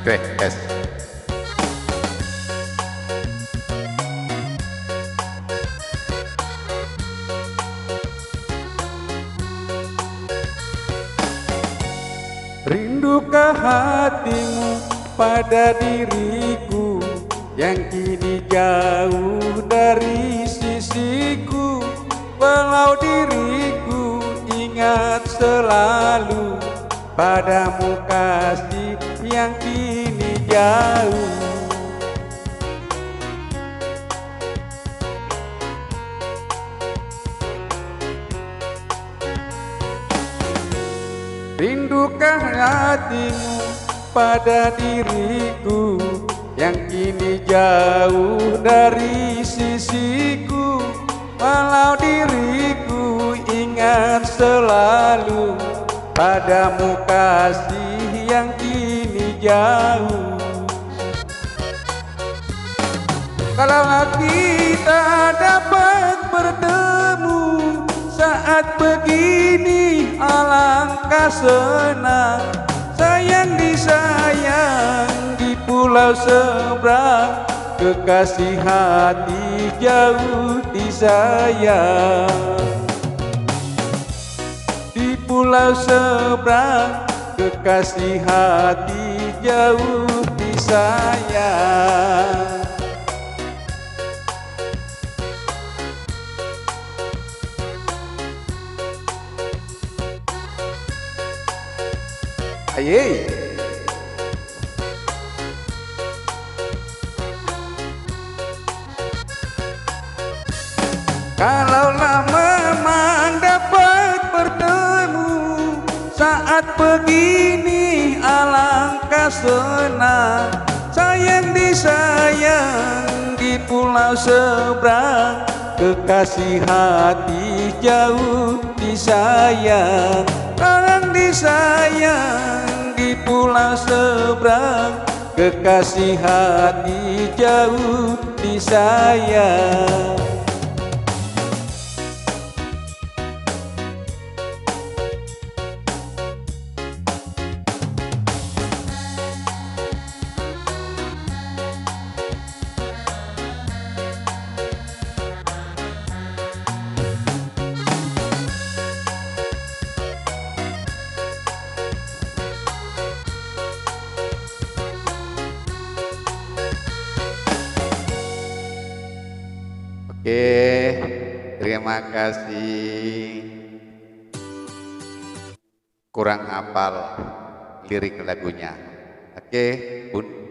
Oke, tes. Rindukah hatimu pada diriku yang kini jauh dari sisiku? Walau diriku ingat selalu padamu kasih yang kini jauh. Rindukah hatimu pada diriku yang kini jauh dari sisiku? Walau diriku ingat selalu padamu kasih yang kini jauh. Kalaulah kita dapat bertemu saat begini, alangkah senang. Sayang disayang di pulau seberang, kekasih hati jauh disayang. Di pulau seberang, kekasih hati jauh disayang. Aye. Kalaulah memang dapat bertemu saat begini, alangkah senang. Sayang disayang di pulau seberang, kekasih hati jauh disayang. Sayang disayang di pulau seberang, kekasih hati jauh disayang. Oke, terima kasih. Kurang hafal lirik lagunya. Oke, Bun.